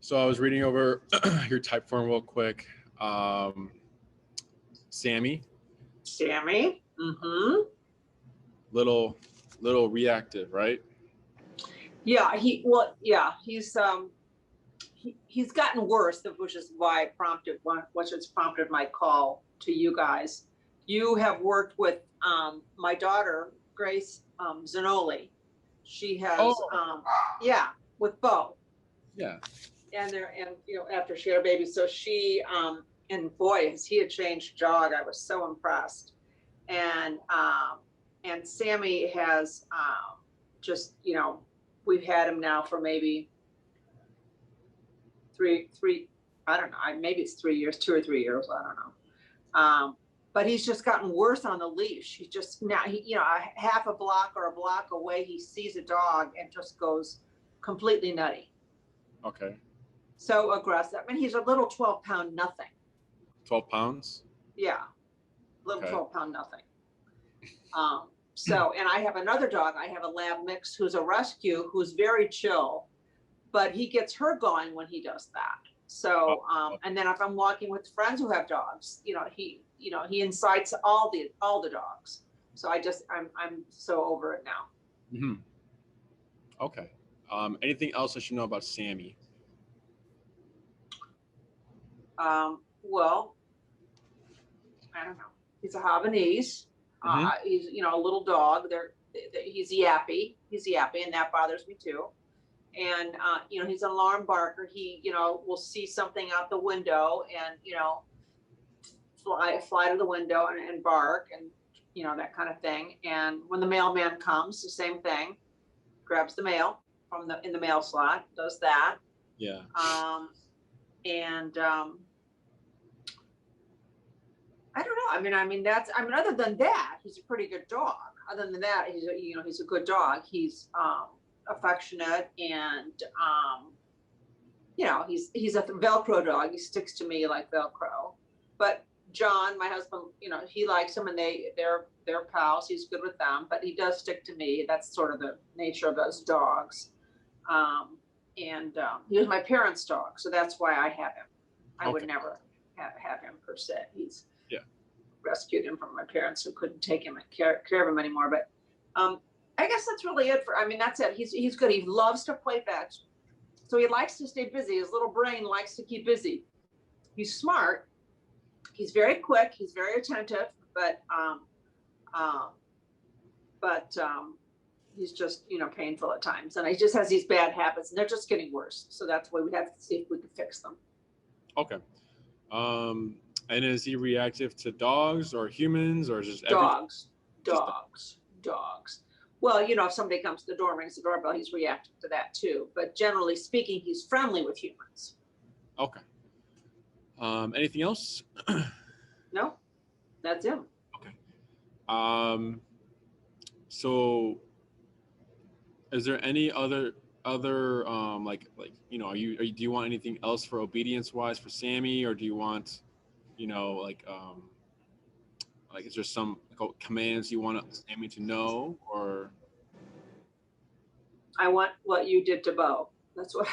So I was reading over your type form real quick. Sami. Sami. Mm-hmm. Little reactive, right? Yeah, he's gotten worse, which is why which has prompted my call to you guys. You have worked with my daughter, Grace Zanoli. She has with Bo. Yeah. And after she had a baby, so she and boy, has he a changed jog. I was so impressed. And Sami has just, we've had him now for maybe three, I don't know, maybe it's 3 years, 2 or 3 years, I don't know. But he's just gotten worse on the leash. He's just now, a half a block or a block away, he sees a dog and just goes completely nutty. Okay. So aggressive. I mean, he's a little 12-pound nothing. 12 pounds? Yeah, little 12-pound nothing. So, and I have another dog. I have a lab mix who's a rescue, who's very chill, but he gets her going when he does that. So, and then if I'm walking with friends who have dogs, he incites all the dogs. So I'm so over it now. Mm-hmm. Okay. Anything else I should know about Sami? Well, I don't know. He's a Havanese. He's, a little dog. He's yappy, and that bothers me too. And, he's an alarm barker. He, will see something out the window and, fly to the window and bark and, that kind of thing. And when the mailman comes, the same thing, grabs the mail in the mail slot, does that. Yeah. I don't know. I mean, other than that, he's a pretty good dog. Other than that, he's a good dog. He's, affectionate and, he's a Velcro dog. He sticks to me like Velcro. But John, my husband, he likes him and they're pals. He's good with them, but he does stick to me. That's sort of the nature of those dogs. He was my parents' dog, so that's why I have him. I would never have him per se. He's rescued him from my parents who couldn't take him and care of him anymore. But I guess that's really it that's it. He's good. He loves to play fetch. So he likes to stay busy. His little brain likes to keep busy. He's smart. He's very quick. He's very attentive, but he's just, painful at times. And he just has these bad habits and they're just getting worse. So that's why we have to see if we can fix them. Okay. And is he reactive to dogs or humans or just dogs? Well, if somebody comes to the door and rings the doorbell, he's reactive to that too. But generally speaking, he's friendly with humans. Okay. Anything else? No, that's him. Okay. So is there any other do you want anything else for obedience wise for Sami, or do you want, is there some commands you want Sami to know, or? I want what you did to Bo. That's what.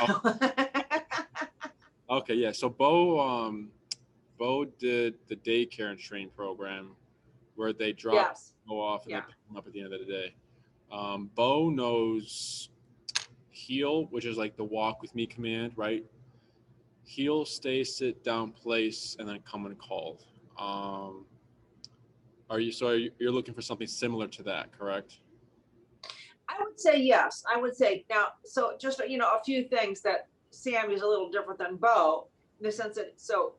Okay, yeah. So Bo did the daycare and training program where they drop Bo off and they pick him up at the end of the day. Bo knows heel, which is like the walk with me command, right? Heel, stay, sit, down, place, and then come when called. You're looking for something similar to that, correct? I would say yes. I would say now, so just, a few things that Sami is a little different than Bo in the sense that, so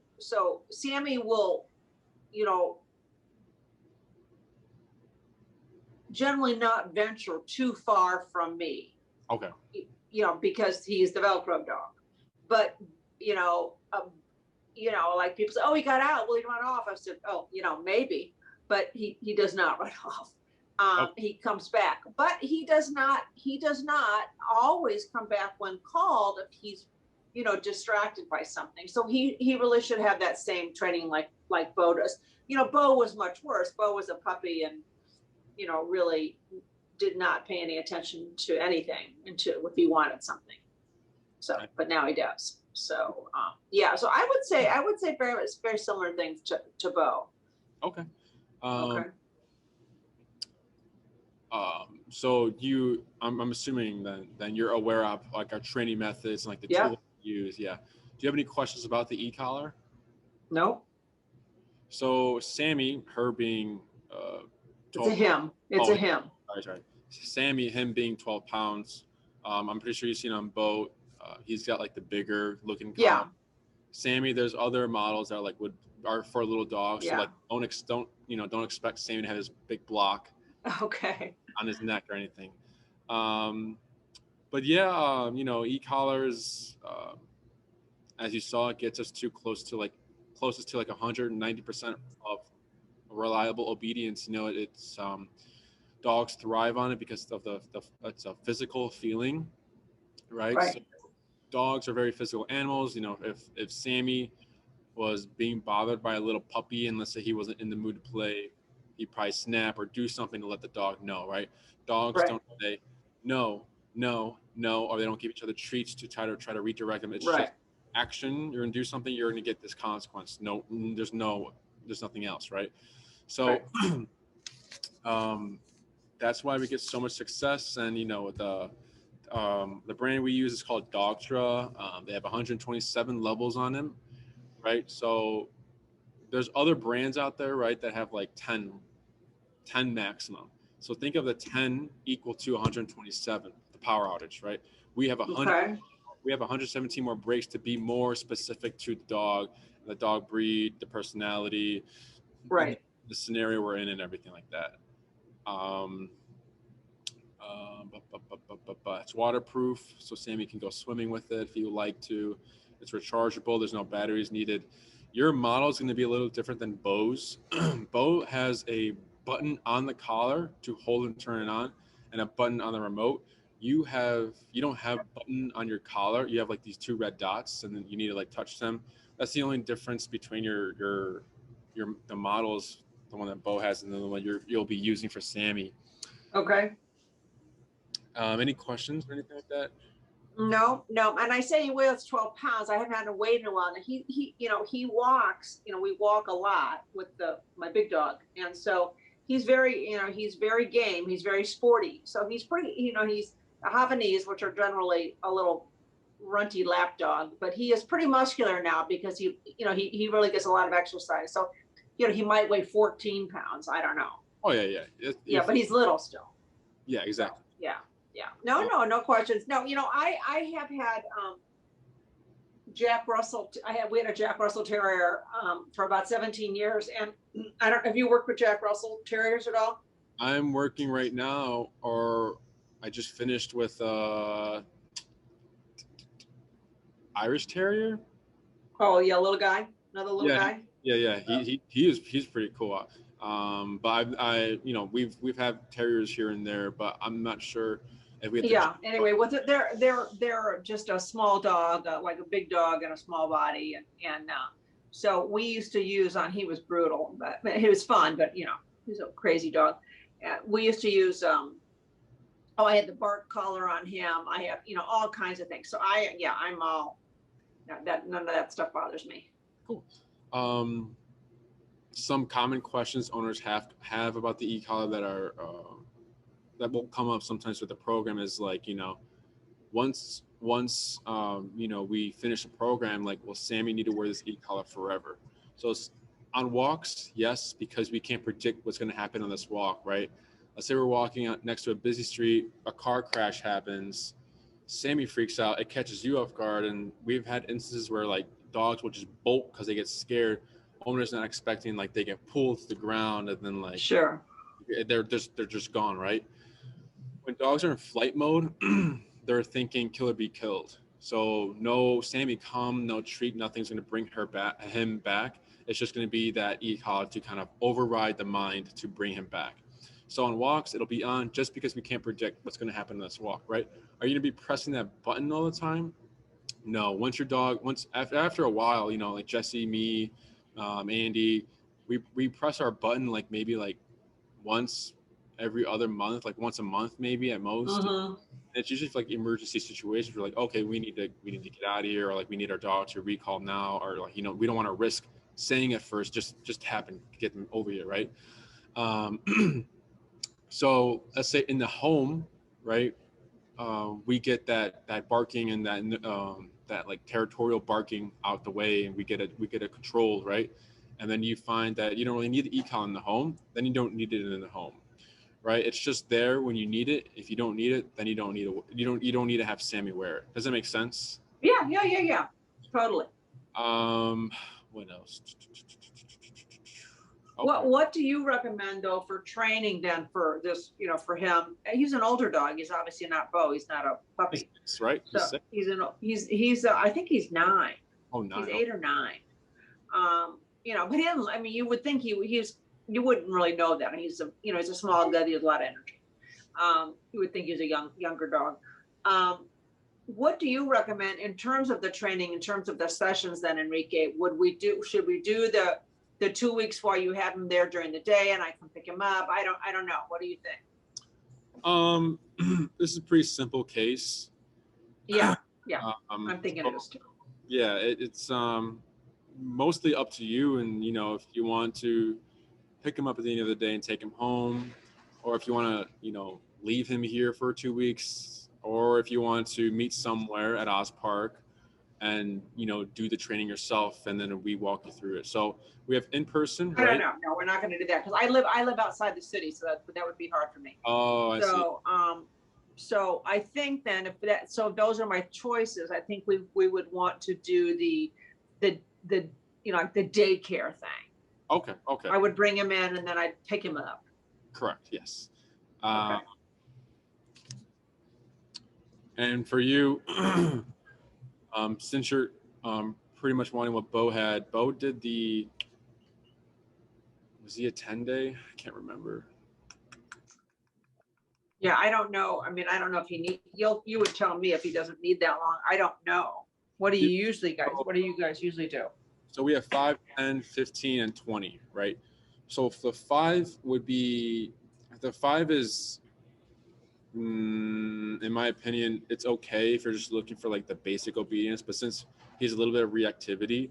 Sami will, generally not venture too far from me. Okay. Because he's the Velcro dog. But, like people say, oh, he got out. Will he run off? I said, oh, maybe, but he does not run off. He comes back, but he does not always come back when called if he's, distracted by something. So he really should have that same training like Bo does. Bo was much worse. Bo was a puppy and, really did not pay any attention to anything until if he wanted something. So, but now he does. So yeah, so I would say very similar things to Bo. Okay. Okay. So I'm assuming then you're aware of like our training methods and like the tools we use. Yeah. Do you have any questions about the e-collar? No. So Sami, her being it's a him. It's a him. Sorry. Sami, him being 12 pounds. I'm pretty sure you've seen on Boat. He's got like the bigger looking collar. Yeah. Sami, there's other models that are like are for little dogs. Yeah. So like don't expect Sami to have this big block on his neck or anything. But yeah, e-collars, as you saw, it gets us closest to like 190% of reliable obedience. It's dogs thrive on it because of it's a physical feeling, right? So dogs are very physical animals. If Sami was being bothered by a little puppy, and let's say he wasn't in the mood to play, he'd probably snap or do something to let the dog know, right? Dogs don't say no, or they don't give each other treats to try to redirect them. It's just action. You're gonna do something, you're gonna get this consequence. No, there's nothing else, right? So that's why we get so much success. And the brand we use is called Dogtra. They have 127 levels on them, right? So there's other brands out there, right, that have like 10 maximum. So think of the 10 equal to 127, the power outage, right? We have 117 more breaks to be more specific to the dog breed, the personality, the scenario we're in, and everything like that. It's waterproof, so Sami can go swimming with it if you would like to. It's rechargeable. There's no batteries needed. Your model is going to be a little different than Bo's. Bo has a button on the collar to hold and turn it on, and a button on the remote. You don't have a button on your collar. You have like these two red dots, and then you need to like touch them. That's the only difference between the models, the one that Bo has and the one you'll be using for Sami. Okay. Any questions or anything like that? No. And I say he weighs 12 pounds. I haven't had to weigh in a while. He walks, we walk a lot with my big dog. And so he's very game. He's very sporty. So he's pretty, he's a Havanese, which are generally a little runty lap dog, but he is pretty muscular now because he really gets a lot of exercise. So, he might weigh 14 pounds. I don't know. Oh yeah. But he's little still. Yeah, exactly. So, yeah. No questions. No, I have had Jack Russell. We had a Jack Russell Terrier for about 17 years, and I don't. Have you worked with Jack Russell Terriers at all? I'm working right now, or I just finished with Irish Terrier. Oh yeah, another little guy. Yeah. He's pretty cool. But we've had terriers here and there, but I'm not sure if we. Anyway, they're just a small dog, like a big dog and a small body, and so we used to use he was brutal, but he was fun, but he's a crazy dog. We used to use I had the bark collar on him. I have all kinds of things. So I'm all that. None of that stuff bothers me. Cool. Some common questions owners have about the e-collar that will come up sometimes with the program is like, once we finish the program, like, will Sami need to wear this e-collar forever? So on walks, yes, because we can't predict what's going to happen on this walk, right? Let's say we're walking out next to a busy street, a car crash happens, Sami freaks out, it catches you off guard, and we've had instances where like dogs will just bolt because they get scared. Owners not expecting, like they get pulled to the ground, and then like they're just gone, right? When dogs are in flight mode, they're thinking kill or be killed. So no Sami come, no treat, nothing's going to bring him back. It's just going to be that e-collar to kind of override the mind to bring him back. So on walks, it'll be on just because we can't predict what's going to happen in this walk, right? Are you going to be pressing that button all the time? No. After a while, like Jesse, me, Andy, we press our button like maybe like once every other month, like once a month maybe at most. And It's usually for like emergency situations where like, okay, we need to get out of here, or like we need our dog to recall now, or like, you know, we don't want to risk saying it first, just happen, get them over here, right? So let's say in the home, right? We get that barking and that like territorial barking out the way, and we get a control, right? And then you find that you don't really need the econ in the home, then you don't need it in the home, right? It's just there when you need it. If you don't need it, then you don't need to have Sami wear it. Does that make sense? Yeah. Totally. What else? Okay. What do you recommend though for training then for this, you know, for him? He's an older dog. He's obviously not Bo. He's not a puppy. That's right. So he's I think he's 9. Oh, 9. He's 8 or 9. You know, but him, I mean, you would think you wouldn't really know that. He's a small guy. He has a lot of energy. You would think he's a younger dog. What do you recommend in terms of the training, in terms of the sessions then, Enrique? Should we do the 2 weeks while you have him there during the day and I can pick him up? I don't know. What do you think? This is a pretty simple case. Yeah. I'm thinking it is too. Yeah, it's mostly up to you, and you know, if you want to pick him up at the end of the day and take him home, or if you want to, you know, leave him here for 2 weeks, or if you want to meet somewhere at Oz Park and, you know, do the training yourself, and then we walk you through it. So we have in person, right? No, we're not going to do that because I live outside the city, so that would be hard for me. Oh, I see. So I think then so those are my choices. I think we would want to do the you know, like the daycare thing. Okay. I would bring him in and then I'd pick him up. Correct. Yes. Okay. And for you, since you're pretty much wanting what Bo had, Bo did was he a 10-day? I can't remember. Yeah, I don't know. I mean, I don't know if you would tell me if he doesn't need that long. I don't know. What do you guys usually do? So we have 5, 10, 15, and 20, right? So the 5 would be, the 5 is, in my opinion, it's okay if you're just looking for like the basic obedience, but since he's a little bit of reactivity,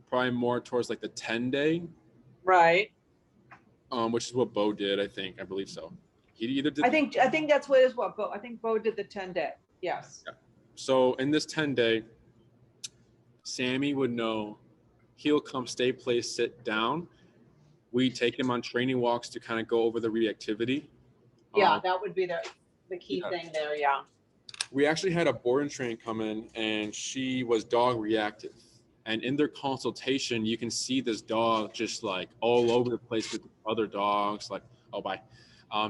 probably more towards like the 10-day. Right. Which is what Bo did, I believe so. He either did. I think that's what is what Bo. I think Bo did the 10-day. Yes. Yeah. So in this 10-day, Sami would know he'll come, stay, place, sit down. We take him on training walks to kind of go over the reactivity. Yeah, that would be the key thing there. Yeah. We actually had a board and train come in, and she was dog reactive. And in their consultation, you can see this dog just like all over the place with other dogs, like, oh, bye.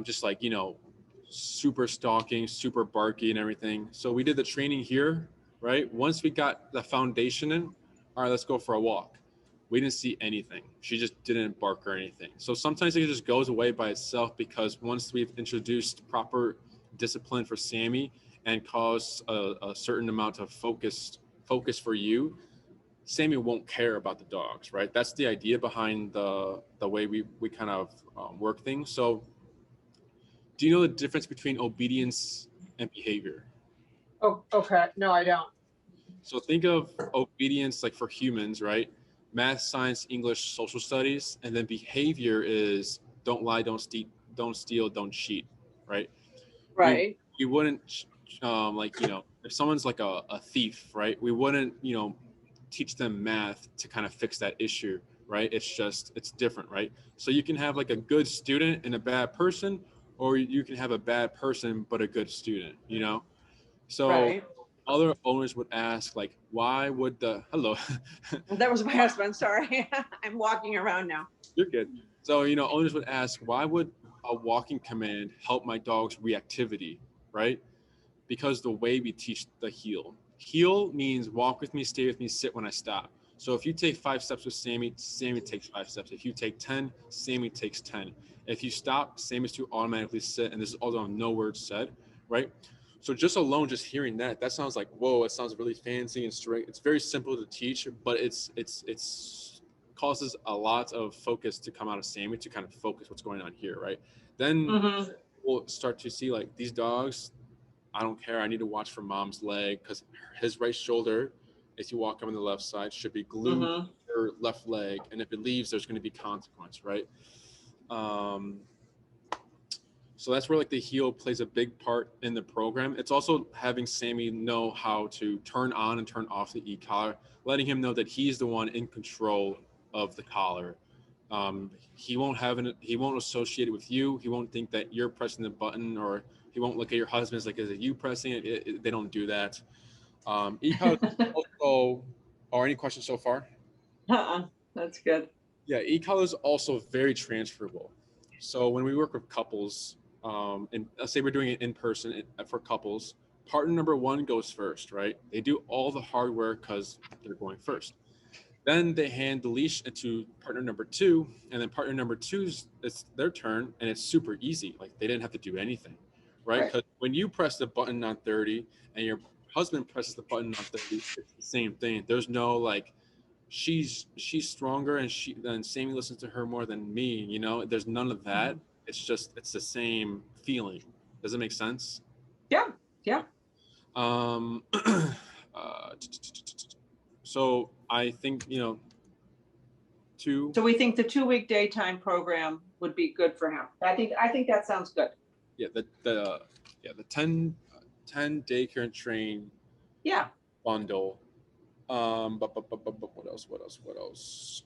Just like, you know, super stalking, super barky and everything. So we did the training here, right? Once we got the foundation in, all right, let's go for a walk. We didn't see anything. She just didn't bark or anything. So sometimes it just goes away by itself, because once we've introduced proper discipline for Sami and caused a certain amount of focus for you, Sami won't care about the dogs, right? That's the idea behind the way we kind of work things. So do you know the difference between obedience and behavior? Oh, okay. No, I don't. So think of obedience like for humans, right? Math, science, English, social studies, and then behavior is don't lie, don't steal, don't cheat, right? Right. You wouldn't like, you know, if someone's like a thief, right? We wouldn't, you know, teach them math to kind of fix that issue, right? It's different, right? So you can have like a good student and a bad person, or you can have a bad person but a good student, you know? So right. Other owners would ask, like, why would hello? That was my husband, sorry. I'm walking around now. You're good. So, you know, owners would ask, why would a walking command help my dog's reactivity, right? Because the way we teach the heel. Heel means walk with me, stay with me, sit when I stop. So if you take 5 steps with Sami, Sami takes 5 steps. If you take 10, Sami takes 10. If you stop, Sami's to automatically sit, and this is also no words said, right? So just hearing that sounds like, whoa, it sounds really fancy and straight. It's very simple to teach, but it's causes a lot of focus to come out of Sami to kind of focus what's going on here, right? Then we'll start to see like these dogs, I don't care. I need to watch for mom's leg because his right shoulder, if you walk him on the left side, should be glued to your left leg. And if it leaves, there's going to be consequence, right? So that's where like the heel plays a big part in the program. It's also having Sami know how to turn on and turn off the e-collar, letting him know that he's the one in control of the collar. He won't associate it with you. He won't think that you're pressing the button, or he won't look at your husband as like, is it you pressing it? They don't do that. E-collar also, or any questions so far? That's good. Yeah, e-collar is also very transferable. So when we work with couples, and let's say we're doing it in person for couples, partner number one goes first, right? They do all the hard work because they're going first. Then they hand the leash to partner number two, and then partner number two's, it's their turn, and it's super easy. Like they didn't have to do anything, right? Because when you press the button on 30 and your husband presses the button on 30, it's the same thing. There's no like, she's stronger and Sami listens to her more than me, you know. There's none of that. It's the same feeling. Does it make sense? Yeah. So I think, you know, so we think the 2-week daytime program would be good for him. I think that sounds good. Yeah, the 10 daycare and train bundle. But what else?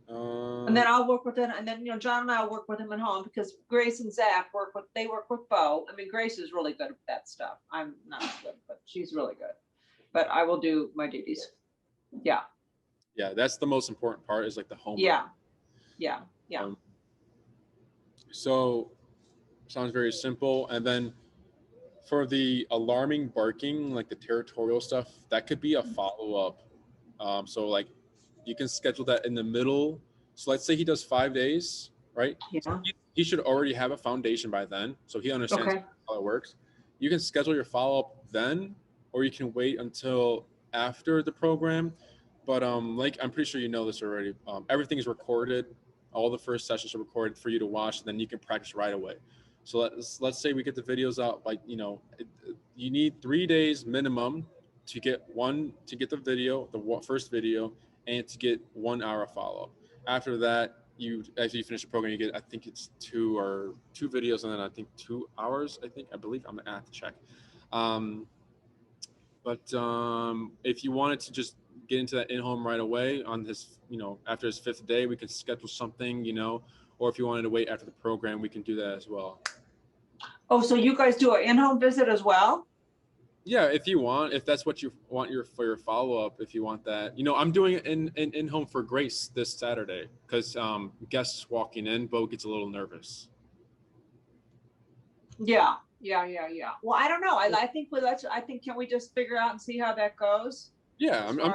And then I'll work with it, and then John and I'll work with him at home, because Grace and Zach work with Bo. I mean, Grace is really good at that stuff. I'm not good, but she's really good. But I will do my duties. Yeah, that's the most important part, is like the homework. Yeah. So sounds very simple. And then for the alarming barking, like the territorial stuff, that could be a follow-up. So like you can schedule that in the middle. So let's say he does 5 days, right? Yeah. So he should already have a foundation by then, so he understands how it works. You can schedule your follow-up then, or you can wait until after the program. But like, I'm pretty sure you know this already. Everything is recorded. All the first sessions are recorded for you to watch, and then you can practice right away. So let's say we get the videos out, like, you know, you need 3 days minimum to get the video, the first video, and to get 1 hour follow-up. After that, after you finish the program, you get, I think it's two videos, and then I think 2 hours. I believe I'm gonna have to check. But if you wanted to just get into that in-home right away on his, you know, after his 5th day, we can schedule something, you know, or if you wanted to wait after the program, we can do that as well. Oh, so you guys do an in-home visit as well? Yeah, if you want, if that's what you want for your follow-up, if you want that. You know, I'm doing it in home for Grace this Saturday, because guests walking in, Bo gets a little nervous. Yeah. Well, I don't know. I think can we just figure out and see how that goes? Yeah, we'll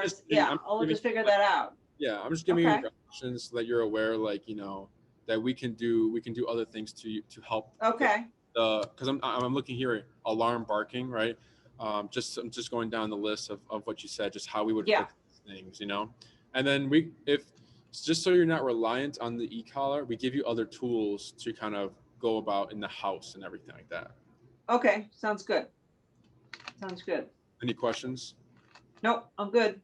just figure that out. Yeah, I'm just giving you options so that you're aware, like, you know, that we can do other things to help. Okay. Because I'm looking here, alarm barking, right? I'm just going down the list of what you said, just how we would fix things, you know. And then just so you're not reliant on the e-collar, we give you other tools to kind of go about in the house and everything like that. Okay, sounds good. Any questions? Nope, I'm good.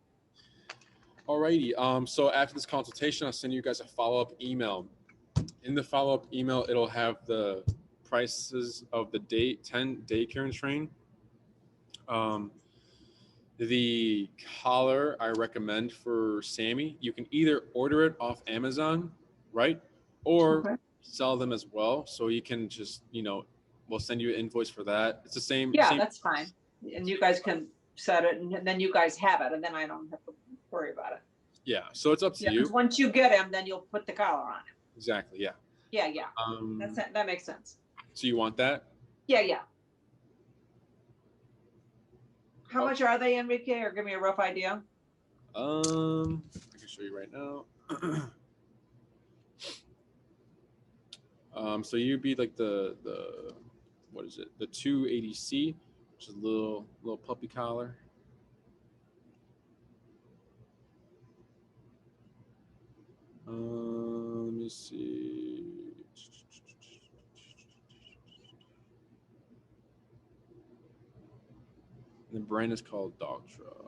Alrighty. So after this consultation, I'll send you guys a follow-up email. In the follow-up email, it'll have the prices of the 10 daycare and train. The collar I recommend for Sami, you can either order it off Amazon, right? Or sell them as well. So you can just, you know, we'll send you an invoice for that. It's the same. Yeah, that's fine. And you guys can set it, and then you guys have it, and then I don't have to worry about it. Yeah, so it's up to you. Once you get him, then you'll put the collar on him. Exactly, yeah. Yeah. That makes sense. So you want that? Yeah. How much are they, Enrique, or give me a rough idea? I can show you right now. So you'd be like the what is it? The 280C, which is a little puppy collar. Let me see. The brand is called Doctra.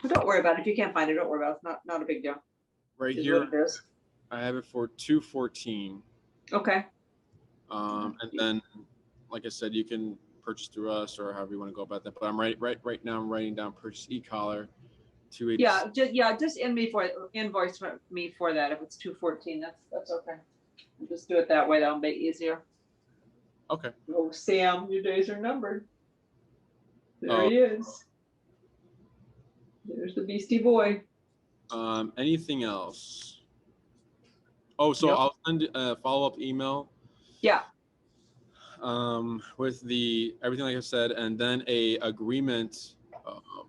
Don't worry about it. If you can't find it, don't worry about it. It's not a big deal. Right here, I have it for $214. Okay. And then, like I said, you can purchase through us or however you want to go about that. But I'm right now. I'm writing down purchase e-collar, $280. Just invoice me for that. If it's $214, that's okay. I'll just do it that way. That'll make it easier. Okay. Oh, Sam, your days are numbered. There he is. There's the beastie boy. Anything else? Oh, so nope. I'll send a follow-up email. Yeah. With the everything like I said, and then a agreement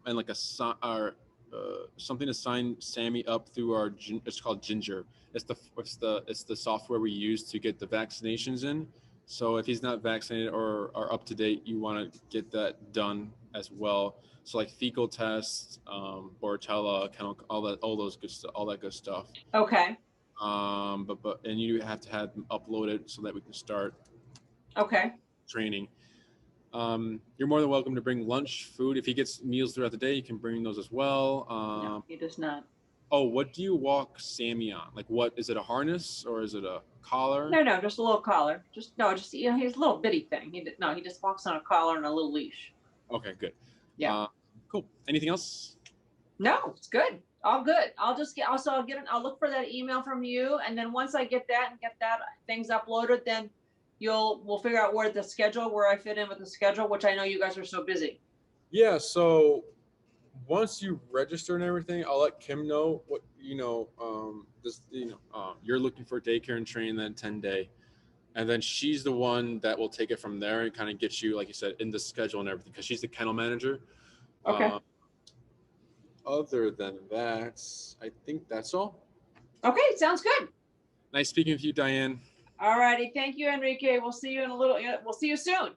and like a something to sign Sami up through our. It's called Ginger. It's the software we use to get the vaccinations in. So if he's not vaccinated or are up to date, you want to get that done as well. So like fecal tests, Bordetella, all that good stuff. Okay. And you have to have them uploaded so that we can start. Okay. Training. You're more than welcome to bring lunch, food. If he gets meals throughout the day, you can bring those as well. No, he does not. Oh, what do you walk Sami on? Like, what is it? A harness or is it a collar? No, just a little collar. Just he's a little bitty thing. He just walks on a collar and a little leash. Okay, good. Yeah. Cool. Anything else? No, it's good. All good. I'll look for that email from you, and then once I get that things uploaded, then we'll figure out where I fit in with the schedule, which I know you guys are so busy. Yeah. So once you register and everything, I'll let Kim know what you're looking for daycare and training that 10-day, and then she's the one that will take it from there and kind of get you, like you said, in the schedule and everything, because she's the kennel manager. Okay. Other than that, I think that's all. Okay, sounds good. Nice speaking with you, Diane. All righty. Thank you, Enrique. We'll see you soon.